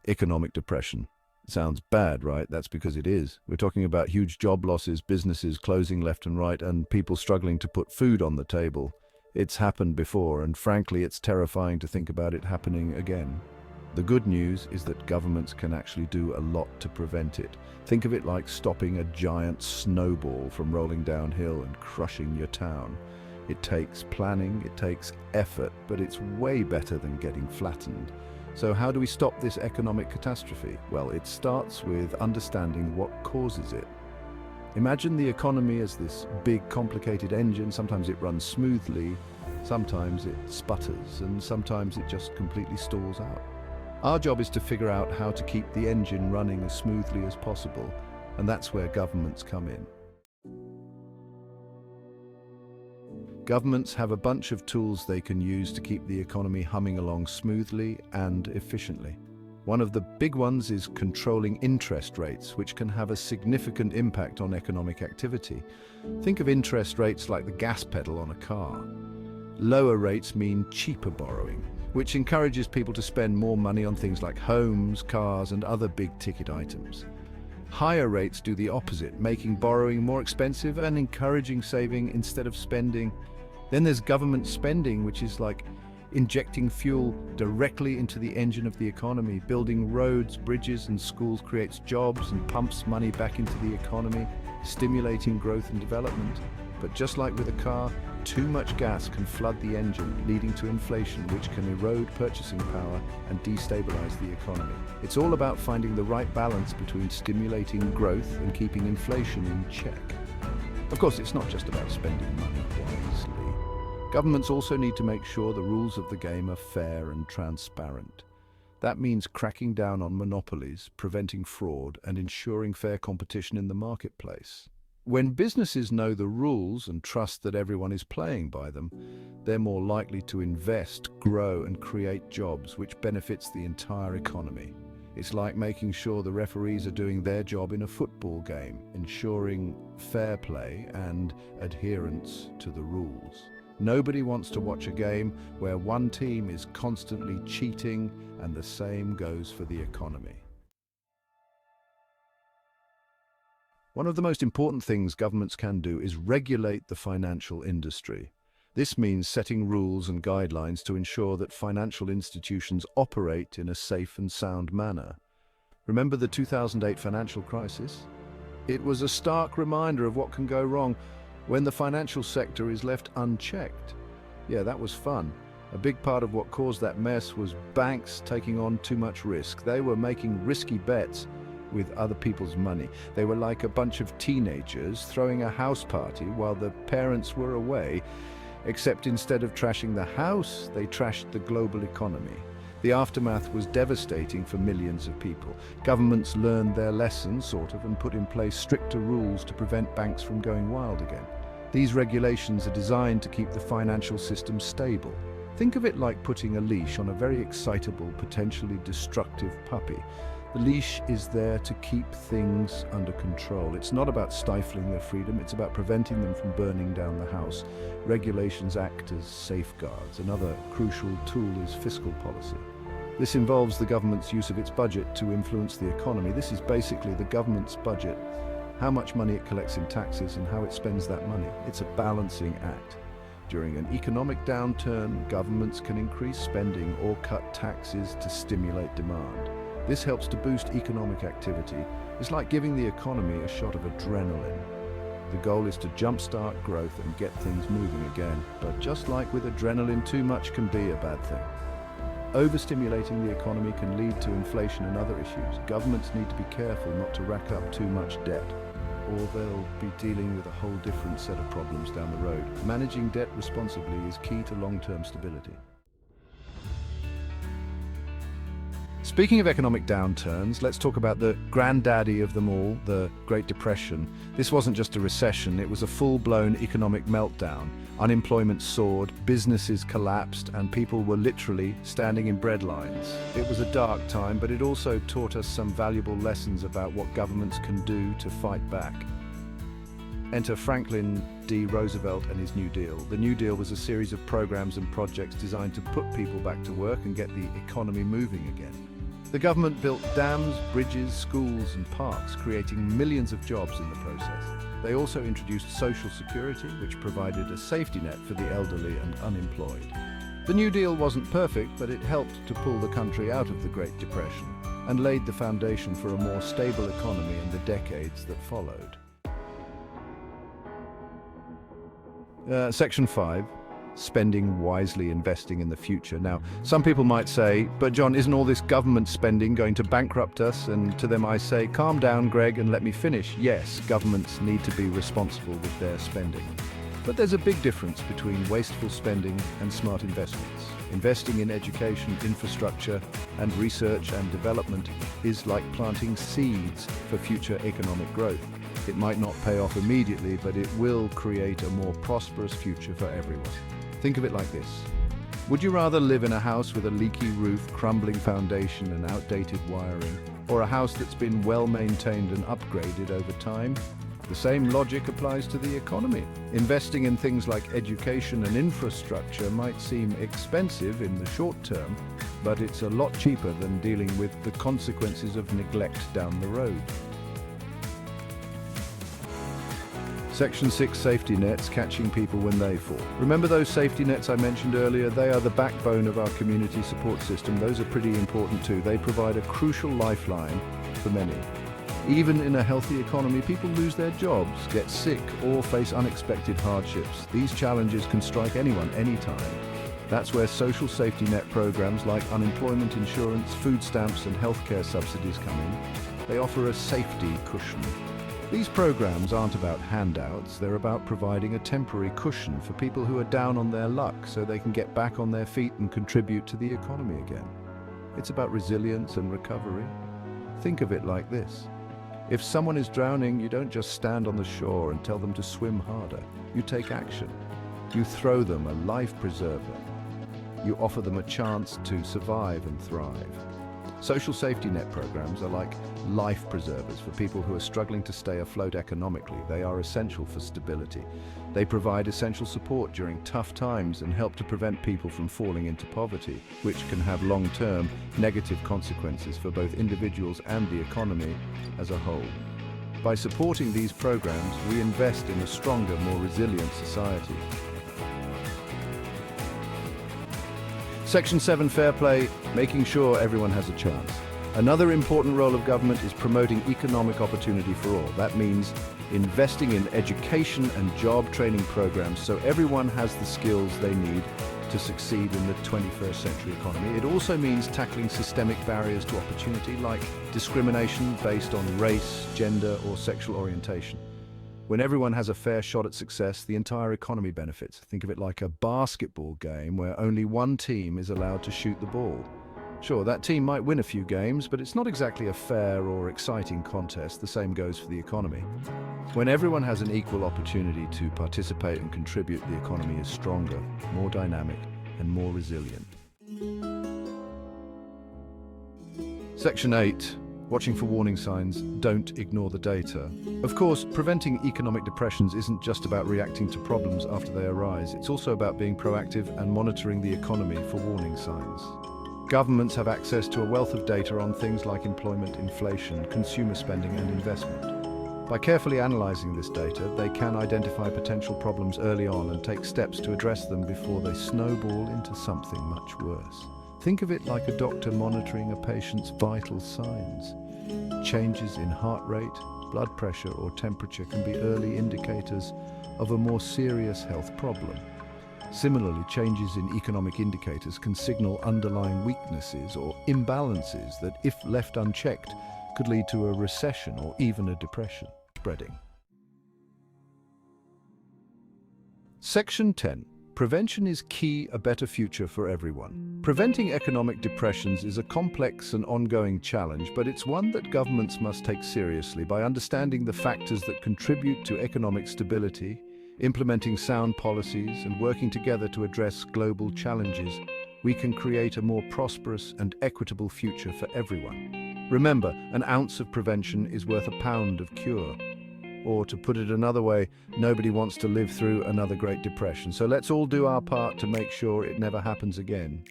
Economic depression. Sounds bad, right? That's because it is. We're talking about huge job losses, businesses closing left and right, and people struggling to put food on the table. It's happened before, and frankly, it's terrifying to think about it happening again. The good news is that governments can actually do a lot to prevent it. Think of it like stopping a giant snowball from rolling downhill and crushing your town. It takes planning, it takes effort, but it's way better than getting flattened. So how do we stop this economic catastrophe? Well, it starts with understanding what causes it. Imagine the economy as this big, complicated engine. Sometimes it runs smoothly, sometimes it sputters, and sometimes it just completely stalls out. Our job is to figure out how to keep the engine running as smoothly as possible, and that's where governments come in. Governments have a bunch of tools they can use to keep the economy humming along smoothly and efficiently. One of the big ones is controlling interest rates, which can have a significant impact on economic activity. Think of interest rates like the gas pedal on a car. Lower rates mean cheaper borrowing, which encourages people to spend more money on things like homes, cars, and other big-ticket items. Higher rates do the opposite, making borrowing more expensive and encouraging saving instead of spending. Then there's government spending, which is like injecting fuel directly into the engine of the economy. Building roads, bridges, and schools creates jobs and pumps money back into the economy, stimulating growth and development. But just like with a car, too much gas can flood the engine, leading to inflation, which can erode purchasing power and destabilize the economy. It's all about finding the right balance between stimulating growth and keeping inflation in check. Of course, it's not just about spending money wisely. Governments also need to make sure the rules of the game are fair and transparent. That means cracking down on monopolies, preventing fraud, and ensuring fair competition in the marketplace. When businesses know the rules and trust that everyone is playing by them, they're more likely to invest, grow, and create jobs, which benefits the entire economy. It's like making sure the referees are doing their job in a football game, ensuring fair play and adherence to the rules. Nobody wants to watch a game where one team is constantly cheating, and the same goes for the economy. One of the most important things governments can do is regulate the financial industry. This means setting rules and guidelines to ensure that financial institutions operate in a safe and sound manner. Remember the 2008 financial crisis? It was a stark reminder of what can go wrong when the financial sector is left unchecked. Yeah, that was fun. A big part of what caused that mess was banks taking on too much risk. They were making risky bets with other people's money. They were like a bunch of teenagers throwing a house party while the parents were away, except instead of trashing the house, they trashed the global economy. The aftermath was devastating for millions of people. Governments learned their lessons, and put in place stricter rules to prevent banks from going wild again. These regulations are designed to keep the financial system stable. Think of it like putting a leash on a very excitable, potentially destructive puppy. The leash is there to keep things under control. It's not about stifling their freedom, it's about preventing them from burning down the house. Regulations act as safeguards. Another crucial tool is fiscal policy. This involves the government's use of its budget to influence the economy. This is basically the government's budget, how much money it collects in taxes and how it spends that money. It's a balancing act. During an economic downturn, governments can increase spending or cut taxes to stimulate demand. This helps to boost economic activity. It's like giving the economy a shot of adrenaline. The goal is to jumpstart growth and get things moving again. But just like with adrenaline, too much can be a bad thing. Overstimulating the economy can lead to inflation and other issues. Governments need to be careful not to rack up too much debt, or they'll be dealing with a whole different set of problems down the road. Managing debt responsibly is key to long-term stability. Speaking of economic downturns, let's talk about the granddaddy of them all, the Great Depression. This wasn't just a recession, it was a full-blown economic meltdown. Unemployment soared, businesses collapsed, and people were literally standing in bread lines. It was a dark time, but it also taught us some valuable lessons about what governments can do to fight back. Enter Franklin D. Roosevelt and his New Deal. The New Deal was a series of programs and projects designed to put people back to work and get the economy moving again. The government built dams, bridges, schools and parks, creating millions of jobs in the process. They also introduced social security, which provided a safety net for the elderly and unemployed. The New Deal wasn't perfect, but it helped to pull the country out of the Great Depression and laid the foundation for a more stable economy in the decades that followed. Section 5. Spending wisely, investing in the future. Now, some people might say, but John, isn't all this government spending going to bankrupt us? And to them I say, calm down, Greg, and let me finish. Yes, governments need to be responsible with their spending. But there's a big difference between wasteful spending and smart investments. Investing in education, infrastructure, and research and development is like planting seeds for future economic growth. It might not pay off immediately, but it will create a more prosperous future for everyone. Think of it like this. Would you rather live in a house with a leaky roof, crumbling foundation, and outdated wiring, or a house that's been well maintained and upgraded over time? The same logic applies to the economy. Investing in things like education and infrastructure might seem expensive in the short term, but it's a lot cheaper than dealing with the consequences of neglect down the road. Section 6, safety nets, catching people when they fall. Remember those safety nets I mentioned earlier? They are the backbone of our community support system. Those are pretty important too. They provide a crucial lifeline for many. Even in a healthy economy, people lose their jobs, get sick, or face unexpected hardships. These challenges can strike anyone, anytime. That's where social safety net programs like unemployment insurance, food stamps, and healthcare subsidies come in. They offer a safety cushion. These programs aren't about handouts, they're about providing a temporary cushion for people who are down on their luck so they can get back on their feet and contribute to the economy again. It's about resilience and recovery. Think of it like this. If someone is drowning, you don't just stand on the shore and tell them to swim harder. You take action. You throw them a life preserver. You offer them a chance to survive and thrive. Social safety net programs are like life preservers for people who are struggling to stay afloat economically. They are essential for stability. They provide essential support during tough times and help to prevent people from falling into poverty, which can have long-term negative consequences for both individuals and the economy as a whole. By supporting these programs, we invest in a stronger, more resilient society. Section 7, fair play, making sure everyone has a chance. Another important role of government is promoting economic opportunity for all. That means investing in education and job training programs so everyone has the skills they need to succeed in the 21st century economy. It also means tackling systemic barriers to opportunity like discrimination based on race, gender, or sexual orientation. When everyone has a fair shot at success, the entire economy benefits. Think of it like a basketball game where only one team is allowed to shoot the ball. Sure, that team might win a few games, but it's not exactly a fair or exciting contest. The same goes for the economy. When everyone has an equal opportunity to participate and contribute, the economy is stronger, more dynamic, and more resilient. Section 8. Watching for warning signs, don't ignore the data. Of course, preventing economic depressions isn't just about reacting to problems after they arise. It's also about being proactive and monitoring the economy for warning signs. Governments have access to a wealth of data on things like employment, inflation, consumer spending, and investment. By carefully analyzing this data, they can identify potential problems early on and take steps to address them before they snowball into something much worse. Think of it like a doctor monitoring a patient's vital signs. Changes in heart rate, blood pressure, or temperature can be early indicators of a more serious health problem. Similarly, changes in economic indicators can signal underlying weaknesses or imbalances that, if left unchecked, could lead to a recession or even a depression spreading. Section 10. Prevention is key, a better future for everyone. Preventing economic depressions is a complex and ongoing challenge, but it's one that governments must take seriously. By understanding the factors that contribute to economic stability, implementing sound policies, and working together to address global challenges, we can create a more prosperous and equitable future for everyone. Remember, an ounce of prevention is worth a pound of cure. Or to put it another way, nobody wants to live through another Great Depression. So let's all do our part to make sure it never happens again.